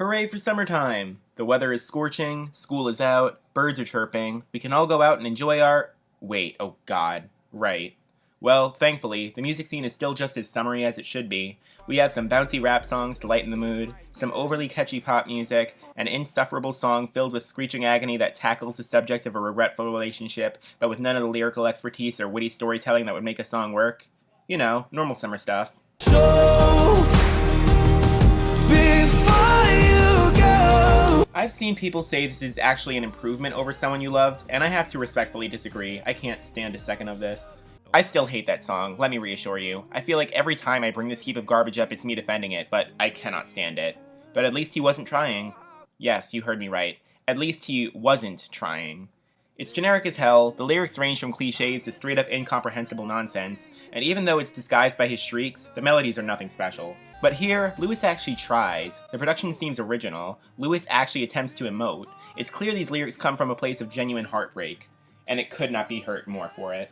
Hooray for summertime! The weather is scorching, school is out, birds are chirping, we can all go out and enjoy our... Wait, oh god, right. Well, thankfully, the music scene is still just as summery as it should be. We have some bouncy rap songs to lighten the mood, some overly catchy pop music, an insufferable song filled with screeching agony that tackles the subject of a regretful relationship, but with none of the lyrical expertise or witty storytelling that would make a song work. You know, normal summer stuff. I've seen people say this is actually an improvement over Someone You Loved, and I have to respectfully disagree. I can't stand a second of this. I still hate that song, let me reassure you. I feel like every time I bring this heap of garbage up, it's me defending it, but I cannot stand it. But at least he wasn't trying. Yes, you heard me right. At least he wasn't trying. It's generic as hell, the lyrics range from cliches to straight up incomprehensible nonsense, and even though it's disguised by his shrieks, the melodies are nothing special. But here, Lewis actually tries. The production seems original. Lewis actually attempts to emote. It's clear these lyrics come from a place of genuine heartbreak, and it could not be hurt more for it.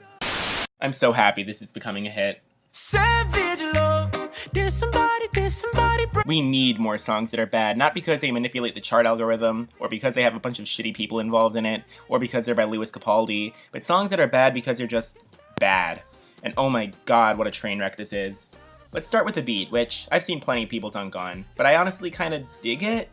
I'm so happy this is becoming a hit. Savage love, there's somebody. We need more songs that are bad, not because they manipulate the chart algorithm, or because they have a bunch of shitty people involved in it, or because they're by Lewis Capaldi, but songs that are bad because they're just bad. And oh my god, what a train wreck this is. Let's start with the beat, which I've seen plenty of people dunk on, but I honestly kinda dig it.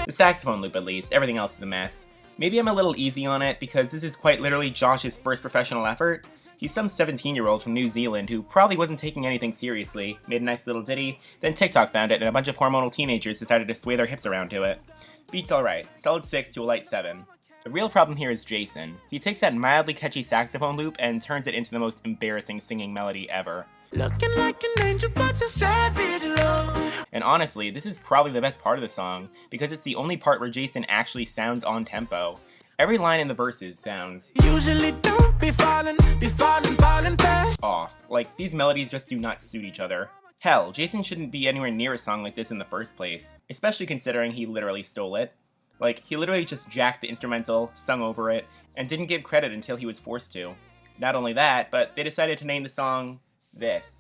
The saxophone loop at least, everything else is a mess. Maybe I'm a little easy on it, because this is quite literally Josh's first professional effort. He's some 17-year-old from New Zealand who probably wasn't taking anything seriously, made a nice little ditty, then TikTok found it and a bunch of hormonal teenagers decided to sway their hips around to it. Beat's alright, solid 6 to a light 7. The real problem here is Jason. He takes that mildly catchy saxophone loop and turns it into the most embarrassing singing melody ever. Looking like an angel, but you're savage love. And honestly, this is probably the best part of the song, because it's the only part where Jason actually sounds on tempo. Every line in the verses sounds usually don't be falling fast. Off. Like, these melodies just do not suit each other. Hell, Jason shouldn't be anywhere near a song like this in the first place, especially considering he literally stole it. Like, he literally just jacked the instrumental, sung over it, and didn't give credit until he was forced to. Not only that, but they decided to name the song this.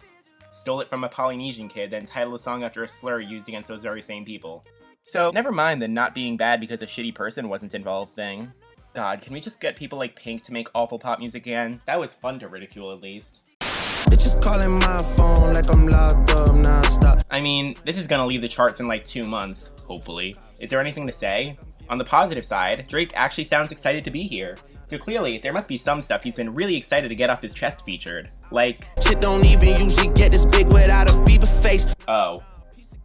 Stole it from a Polynesian kid, then titled the song after a slur used against those very same people. So, never mind the not being bad because a shitty person wasn't involved thing. God, can we just get people like Pink to make awful pop music again? That was fun to ridicule at least. Just calling my phone like I'm locked up nonstop. I mean, this is gonna leave the charts in like 2 months, hopefully. Is there anything to say? On the positive side, Drake actually sounds excited to be here. So clearly, there must be some stuff he's been really excited to get off his chest featured. Like, shit don't even usually get this big without a Bieber face. Oh,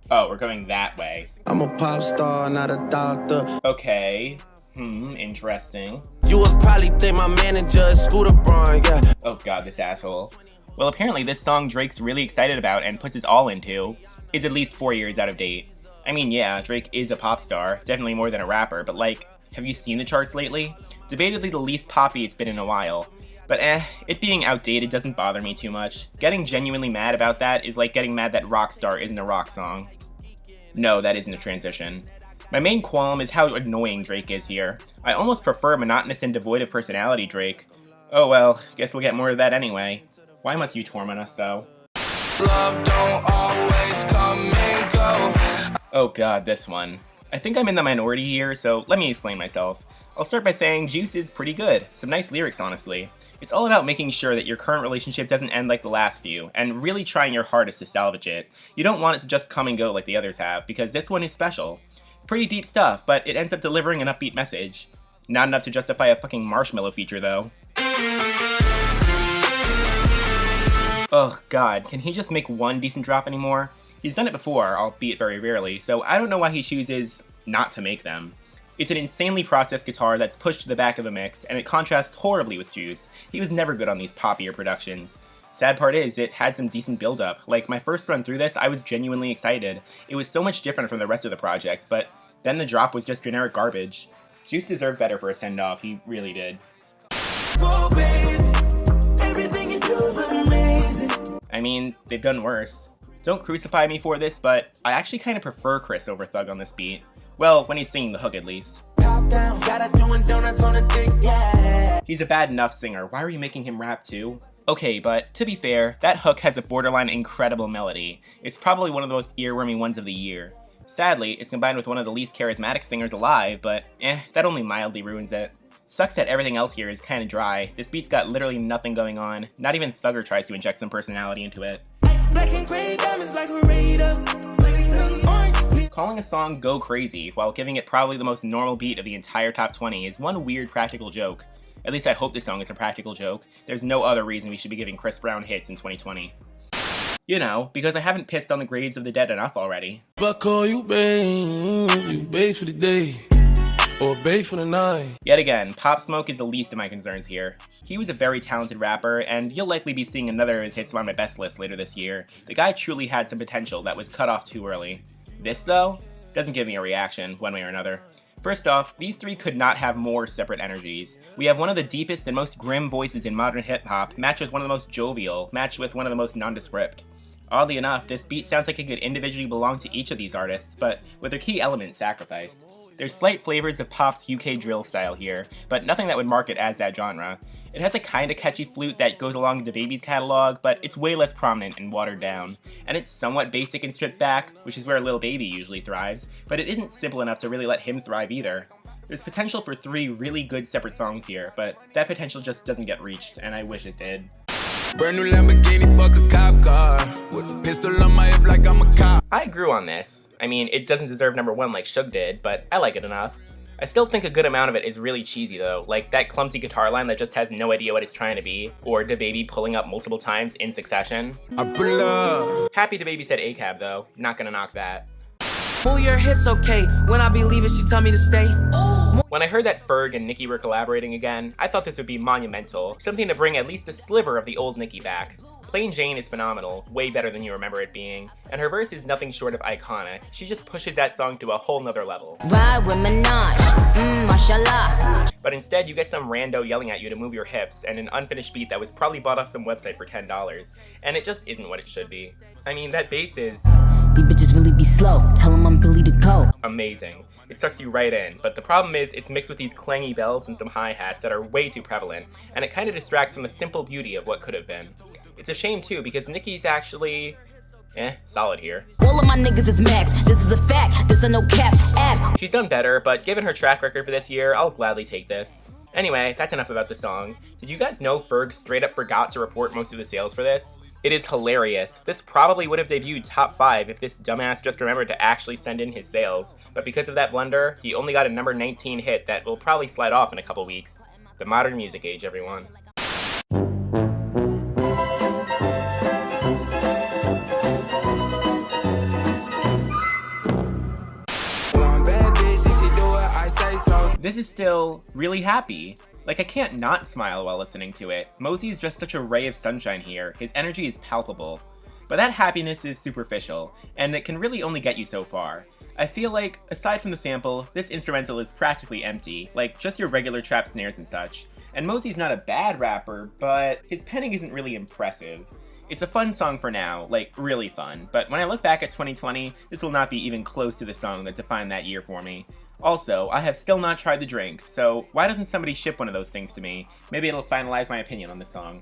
we're going that way. I'm a pop star, not a doctor. Okay. Interesting. You would probably think my manager is Scooter Braun, yeah. Oh god, this asshole. Well, apparently this song Drake's really excited about and puts his all into is at least 4 years out of date. I mean, yeah, Drake is a pop star, definitely more than a rapper, but like, have you seen the charts lately? Debatably the least poppy it's been in a while. But it being outdated doesn't bother me too much. Getting genuinely mad about that is like getting mad that Rockstar isn't a rock song. No, that isn't a transition. My main qualm is how annoying Drake is here. I almost prefer monotonous and devoid of personality Drake. Oh well, guess we'll get more of that anyway. Why must you torment us so? Love don't always come and go. Oh god, this one. I think I'm in the minority here, so let me explain myself. I'll start by saying Juice is pretty good. Some nice lyrics, honestly. It's all about making sure that your current relationship doesn't end like the last few, and really trying your hardest to salvage it. You don't want it to just come and go like the others have, because this one is special. Pretty deep stuff, but it ends up delivering an upbeat message. Not enough to justify a fucking Marshmello feature, though. Ugh, god, can he just make one decent drop anymore? He's done it before, albeit very rarely, so I don't know why he chooses not to make them. It's an insanely processed guitar that's pushed to the back of the mix, and it contrasts horribly with Juice. He was never good on these poppier productions. Sad part is, it had some decent build-up. Like, my first run through this, I was genuinely excited. It was so much different from the rest of the project, but then the drop was just generic garbage. Juice deserved better for a send-off, he really did. Oh, babe, everything you do is amazing. I mean, they've done worse. Don't crucify me for this, but I actually kind of prefer Chris over Thug on this beat. Well, when he's singing the hook at least. He's a bad enough singer, why are you making him rap too? Okay, but to be fair, that hook has a borderline incredible melody. It's probably one of the most earwormy ones of the year. Sadly, it's combined with one of the least charismatic singers alive, but that only mildly ruins it. Sucks that everything else here is kinda dry. This beat's got literally nothing going on. Not even Thugger tries to inject some personality into it. Calling a song Go Crazy while giving it probably the most normal beat of the entire top 20 is one weird practical joke. At least I hope this song is a practical joke. There's no other reason we should be giving Chris Brown hits in 2020. You know, because I haven't pissed on the graves of the dead enough already. Fuck all you babe for the day, or babe for the night. Yet again, Pop Smoke is the least of my concerns here. He was a very talented rapper, and you'll likely be seeing another of his hits on my best list later this year. The guy truly had some potential that was cut off too early. This, though, doesn't give me a reaction, one way or another. First off, these three could not have more separate energies. We have one of the deepest and most grim voices in modern hip-hop, matched with one of the most jovial, matched with one of the most nondescript. Oddly enough, this beat sounds like it could individually belong to each of these artists, but with their key elements sacrificed. There's slight flavors of Pop's UK drill style here, but nothing that would mark it as that genre. It has a kinda catchy flute that goes along DaBaby's catalog, but it's way less prominent and watered down. And it's somewhat basic and stripped back, which is where Lil Baby usually thrives, but it isn't simple enough to really let him thrive either. There's potential for 3 really good separate songs here, but that potential just doesn't get reached, and I wish it did. Brand new Lamborghini, fuck a cop car, with a pistol on my hip like I'm a cop. I grew on this. I mean, it doesn't deserve #1 like Suge did, but I like it enough. I still think a good amount of it is really cheesy though, like that clumsy guitar line that just has no idea what it's trying to be, or DaBaby pulling up multiple times in succession. Happy DaBaby said ACAB though, not gonna knock that. Move your hips okay, when I be leaving she tell me to stay. When I heard that Ferg and Nicki were collaborating again, I thought this would be monumental, something to bring at least a sliver of the old Nicki back. Plain Jane is phenomenal, way better than you remember it being, and her verse is nothing short of iconic. She just pushes that song to a whole nother level. Ride with Minaj, mashallah. But instead you get some rando yelling at you to move your hips, and an unfinished beat that was probably bought off some website for $10, and it just isn't what it should be. I mean, that bass is... These bitches really be slow, tell them I'm Billie to go. Amazing. It sucks you right in, but the problem is it's mixed with these clangy bells and some hi-hats that are way too prevalent, and it kinda distracts from the simple beauty of what could have been. It's a shame too, because Nicki's actually, solid here. All of my niggas is max, this is a fact, this a no cap app. She's done better, but given her track record for this year, I'll gladly take this. Anyway, that's enough about the song. Did you guys know Ferg straight up forgot to report most of the sales for this? It is hilarious. This probably would have debuted top 5 if this dumbass just remembered to actually send in his sales, but because of that blunder, he only got a #19 hit that will probably slide off in a couple weeks. The modern music age, everyone. This is still really happy. Like, I can't not smile while listening to it. Mosey is just such a ray of sunshine here. His energy is palpable. But that happiness is superficial, and it can really only get you so far. I feel like, aside from the sample, this instrumental is practically empty, like just your regular trap snares and such. And Mosey's not a bad rapper, but his penning isn't really impressive. It's a fun song for now, like really fun, but when I look back at 2020, this will not be even close to the song that defined that year for me. Also, I have still not tried the drink, so why doesn't somebody ship one of those things to me? Maybe it'll finalize my opinion on this song.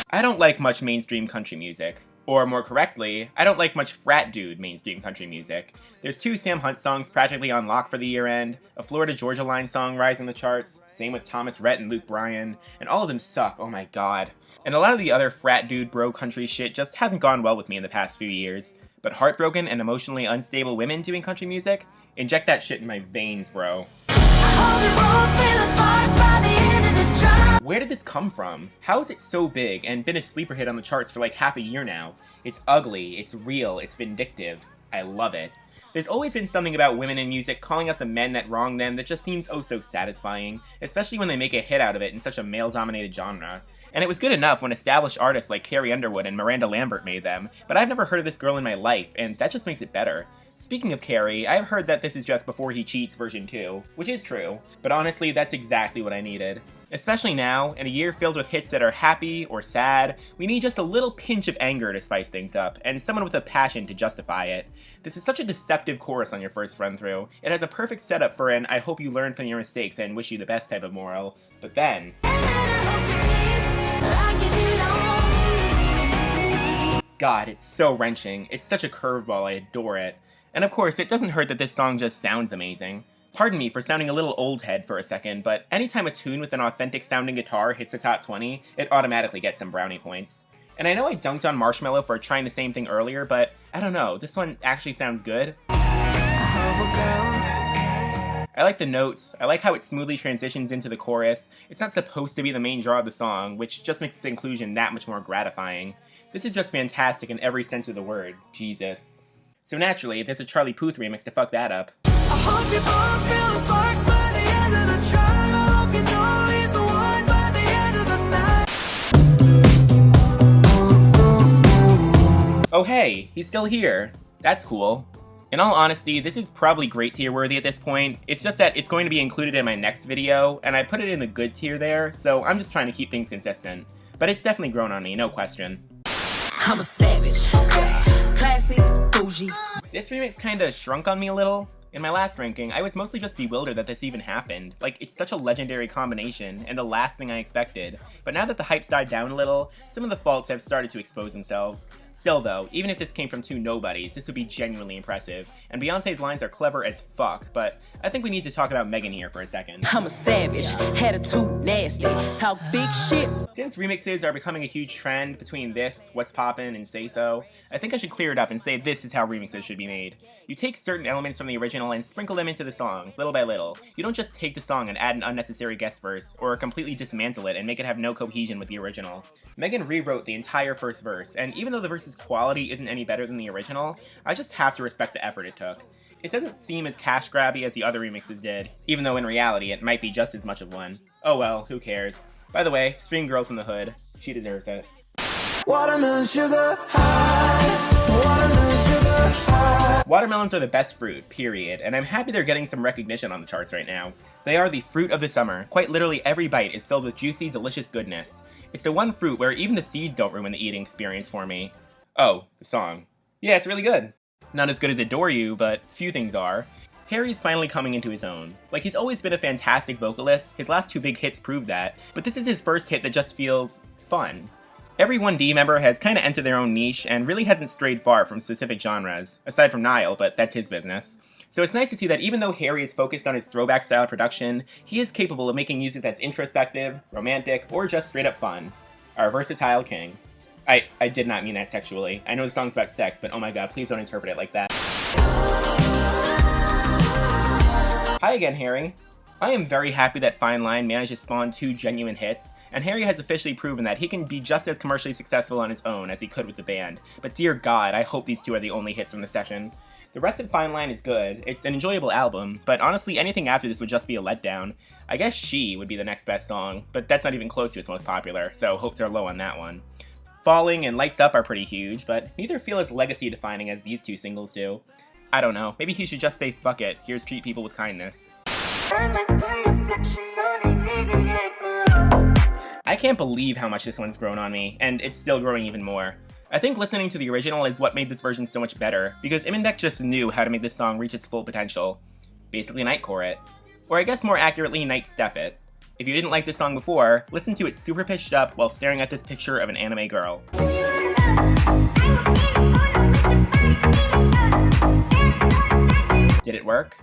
I don't like much mainstream country music. Or more correctly, I don't like much frat dude mainstream country music. There's 2 Sam Hunt songs practically on lock for the year end, a Florida Georgia Line song rising the charts, same with Thomas Rhett and Luke Bryan, and all of them suck, oh my god. And a lot of the other frat dude bro country shit just hasn't gone well with me in the past few years. But heartbroken and emotionally unstable women doing country music? Inject that shit in my veins, bro. Where did this come from? How is it so big and been a sleeper hit on the charts for like half a year now? It's ugly, it's real, it's vindictive. I love it. There's always been something about women in music calling out the men that wrong them that just seems oh so satisfying, especially when they make a hit out of it in such a male-dominated genre. And it was good enough when established artists like Carrie Underwood and Miranda Lambert made them, but I've never heard of this girl in my life, and that just makes it better. Speaking of Carrie, I've heard that this is just Before He Cheats version 2, which is true, but honestly that's exactly what I needed. Especially now, in a year filled with hits that are happy or sad, we need just a little pinch of anger to spice things up, and someone with a passion to justify it. This is such a deceptive chorus on your first run through. It has a perfect setup for an I hope you learn from your mistakes and wish you the best type of moral, but then... And I hope she cheats like you did on God, it's so wrenching. It's such a curveball, I adore it. And of course, it doesn't hurt that this song just sounds amazing. Pardon me for sounding a little old head for a second, but anytime a tune with an authentic sounding guitar hits the top 20, it automatically gets some brownie points. And I know I dunked on Marshmello for trying the same thing earlier, but I don't know, this one actually sounds good. I like the notes, I like how it smoothly transitions into the chorus. It's not supposed to be the main draw of the song, which just makes its inclusion that much more gratifying. This is just fantastic in every sense of the word, Jesus. So naturally, there's a Charlie Puth remix to fuck that up. I hope you both feel the sparks by the end of the drive. I hope you know he's the one by the end of the night. Oh hey, he's still here. That's cool. In all honesty, this is probably great tier worthy at this point. It's just that it's going to be included in my next video, and I put it in the good tier there, so I'm just trying to keep things consistent. But it's definitely grown on me, no question. I'm a savage, classy, bougie. This remix kinda shrunk on me a little. In my last ranking, I was mostly just bewildered that this even happened. Like, it's such a legendary combination, and the last thing I expected. But now that the hype's died down a little, some of the faults have started to expose themselves. Still though, even if this came from two nobodies, this would be genuinely impressive. And Beyonce's lines are clever as fuck, but I think we need to talk about Megan here for a second. I'm a savage, attitude nasty, talk big shit. Since remixes are becoming a huge trend between this, What's Poppin', and Say So, I think I should clear it up and say this is how remixes should be made. You take certain elements from the original and sprinkle them into the song, little by little. You don't just take the song and add an unnecessary guest verse, or completely dismantle it and make it have no cohesion with the original. Megan rewrote the entire first verse, and even though the verse's quality isn't any better than the original, I just have to respect the effort it took. It doesn't seem as cash grabby as the other remixes did, even though in reality it might be just as much of one. Oh well, who cares. By the way, stream Girls from the Hood. She deserves it. Watermelon sugar high, watermelon sugar high. Watermelons are the best fruit, period, and I'm happy they're getting some recognition on the charts right now. They are the fruit of the summer. Quite literally every bite is filled with juicy, delicious goodness. It's the one fruit where even the seeds don't ruin the eating experience for me. Oh, the song. Yeah, it's really good. Not as good as Adore You, but few things are. Harry's finally coming into his own. Like, he's always been a fantastic vocalist, his last two big hits prove that, but this is his first hit that just feels fun. Every 1D member has kinda entered their own niche and really hasn't strayed far from specific genres, aside from Niall, but that's his business. So it's nice to see that even though Harry is focused on his throwback style production, he is capable of making music that's introspective, romantic, or just straight up fun. Our versatile king. I did not mean that sexually. I know the song's about sex, but oh my god, please don't interpret it like that. Hi again, Harry. I am very happy that Fine Line managed to spawn two genuine hits, and Harry has officially proven that he can be just as commercially successful on his own as he could with the band. But dear god, I hope these two are the only hits from the session. The rest of Fine Line is good, it's an enjoyable album, but honestly anything after this would just be a letdown. I guess She would be the next best song, but that's not even close to its most popular, so hopes are low on that one. Falling and Lights Up are pretty huge, but neither feel as legacy-defining as these two singles do. I don't know, maybe he should just say fuck it, here's Treat People with Kindness. I can't believe how much this one's grown on me, and it's still growing even more. I think listening to the original is what made this version so much better, because Imenbeck just knew how to make this song reach its full potential. Basically nightcore it. Or I guess more accurately, nightstep it. If you didn't like this song before, listen to it super pitched up while staring at this picture of an anime girl. Did it work?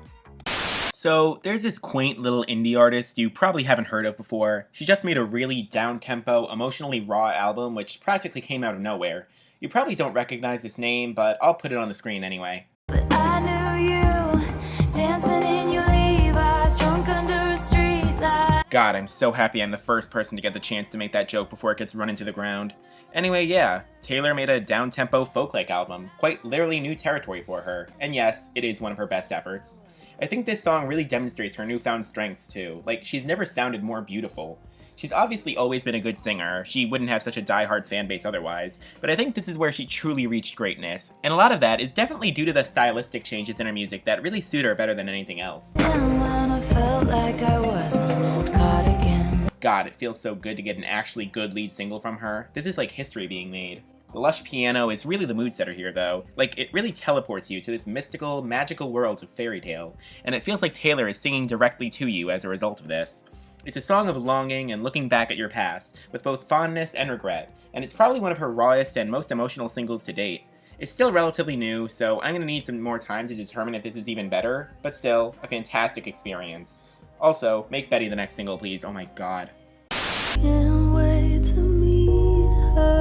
So, there's this quaint little indie artist you probably haven't heard of before. She just made a really down-tempo, emotionally raw album which practically came out of nowhere. You probably don't recognize this name, but I'll put it on the screen anyway. But I knew you, dancing in your Levi's, drunk under a street light. God, I'm so happy I'm the first person to get the chance to make that joke before it gets run into the ground. Anyway, yeah, Taylor made a down-tempo folk-like album, quite literally new territory for her, and yes, it is one of her best efforts. I think this song really demonstrates her newfound strengths too, like she's never sounded more beautiful. She's obviously always been a good singer, she wouldn't have such a die-hard fanbase otherwise, but I think this is where she truly reached greatness, and a lot of that is definitely due to the stylistic changes in her music that really suit her better than anything else. And when I felt like I was an old cardigan. God, it feels so good to get an actually good lead single from her. This is like history being made. The lush piano is really the mood setter here though. Like, it really teleports you to this mystical, magical world of fairy tale, and it feels like Taylor is singing directly to you as a result of this. It's a song of longing and looking back at your past, with both fondness and regret, and it's probably one of her rawest and most emotional singles to date. It's still relatively new, so I'm gonna need some more time to determine if this is even better, but still, a fantastic experience. Also, make Betty the next single, please. Oh my god. Can't wait to meet her.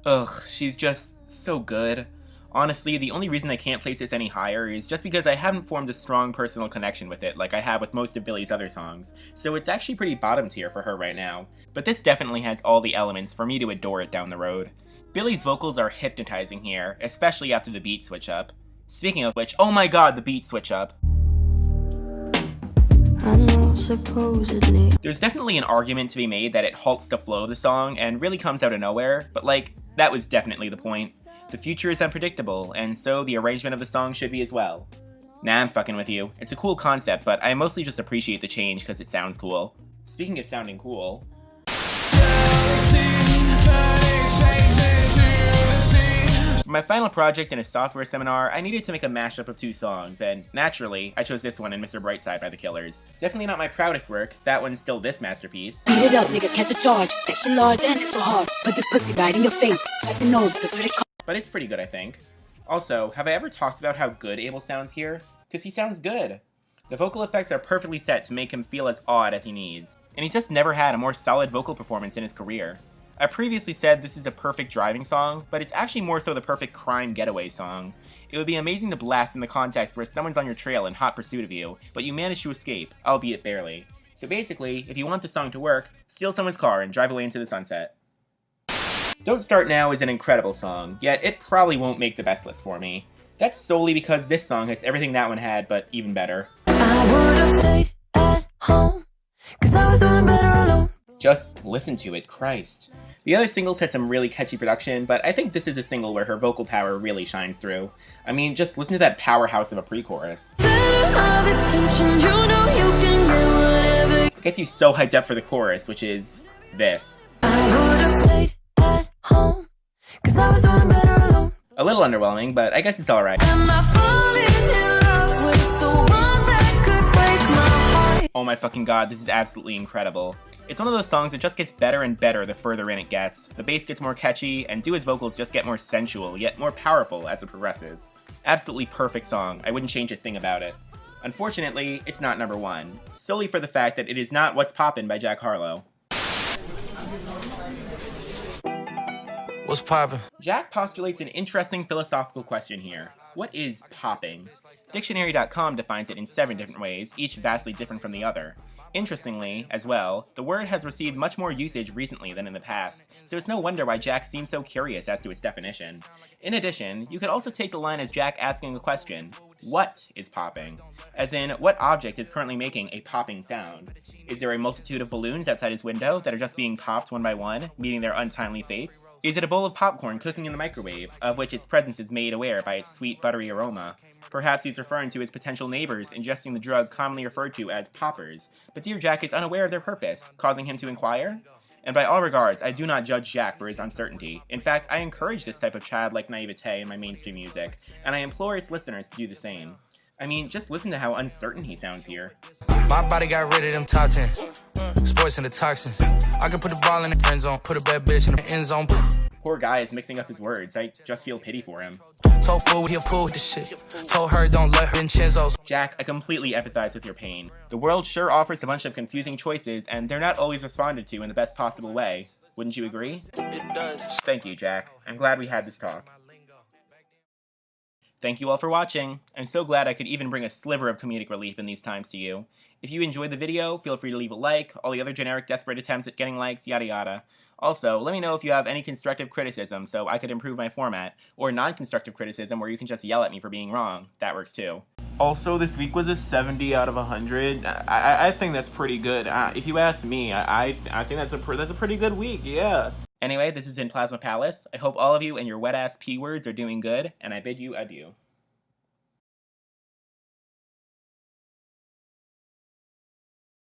Ugh, she's just so good. Honestly, the only reason I can't place this any higher is just because I haven't formed a strong personal connection with it like I have with most of Billie's other songs, so it's actually pretty bottom tier for her right now. But this definitely has all the elements for me to adore it down the road. Billie's vocals are hypnotizing here, especially after the beat switch up. Speaking of which, oh my god, the beat switch up. I know, supposedly. There's definitely an argument to be made that it halts the flow of the song and really comes out of nowhere, but like, that was definitely the point. The future is unpredictable, and so the arrangement of the song should be as well. Nah, I'm fucking with you. It's a cool concept, but I mostly just appreciate the change because it sounds cool. Speaking of sounding cool... For my final project in a software seminar, I needed to make a mashup of two songs, and naturally, I chose this one and Mr. Brightside by The Killers. Definitely not my proudest work, that one's still this masterpiece. Beat it up, nigga, catch a charge. Extra large and extra hard. Put this pussy right in your face. Swipe your nose with a credit card. But it's pretty good, I think. Also, have I ever talked about how good Abel sounds here? Because he sounds good. The vocal effects are perfectly set to make him feel as odd as he needs, and he's just never had a more solid vocal performance in his career. I previously said this is a perfect driving song, but it's actually more so the perfect crime getaway song. It would be amazing to blast in the context where someone's on your trail in hot pursuit of you, but you manage to escape, albeit barely. So basically, if you want the song to work, steal someone's car and drive away into the sunset. Don't Start Now is an incredible song, yet it probably won't make the best list for me. That's solely because this song has everything that one had, but even better. I would have stayed at home, 'cause I was doing better alone. Just listen to it, Christ. The other singles had some really catchy production, but I think this is a single where her vocal power really shines through. I mean, just listen to that powerhouse of a pre-chorus. It gets you so hyped up for the chorus, which is this. I would have stayed at home, 'cause I was doing better alone. A little underwhelming, but I guess it's alright. Am I falling in love with the one that could break my heart? Oh my fucking god, this is absolutely incredible. It's one of those songs that just gets better and better the further in it gets. The bass gets more catchy, and Dua's vocals just get more sensual, yet more powerful as it progresses. Absolutely perfect song, I wouldn't change a thing about it. Unfortunately, it's not number one, solely for the fact that it is not What's Poppin' by Jack Harlow. What's poppin'? Jack postulates an interesting philosophical question here. What is popping? Dictionary.com defines it in 7 different ways, each vastly different from the other. Interestingly, as well, the word has received much more usage recently than in the past, so it's no wonder why Jack seems so curious as to its definition. In addition, you could also take the line as Jack asking a question. What is popping? As in, what object is currently making a popping sound? Is there a multitude of balloons outside his window that are just being popped one by one, meeting their untimely fates? Is it a bowl of popcorn cooking in the microwave, of which its presence is made aware by its sweet, buttery aroma? Perhaps he's referring to his potential neighbors ingesting the drug commonly referred to as poppers, but dear Jack is unaware of their purpose, causing him to inquire? And by all regards, I do not judge Jack for his uncertainty. In fact, I encourage this type of childlike naivete in my mainstream music, and I implore its listeners to do the same. I mean, just listen to how uncertain he sounds here. My body got rid of them top 10. Sports and the toxin. I can put the ball in the friend zone, put a bad bitch in the end zone. Poor guy is mixing up his words. I just feel pity for him. Told fool he'll fool with the shit. Told her don't let her in Chenzo's. Jack, I completely empathize with your pain. The world sure offers a bunch of confusing choices, and they're not always responded to in the best possible way. Wouldn't you agree? It does. Thank you, Jack. I'm glad we had this talk. Thank you all for watching. I'm so glad I could even bring a sliver of comedic relief in these times to you. If you enjoyed the video, feel free to leave a like, all the other generic desperate attempts at getting likes, yada yada. Also, let me know if you have any constructive criticism so I could improve my format, or non-constructive criticism where you can just yell at me for being wrong. That works too. Also, this week was a 70 out of 100. I think that's pretty good. If you ask me, I think that's a pretty good week, yeah. Anyway, this is in Plasma Palace. I hope all of you and your wet-ass P-words are doing good, and I bid you adieu.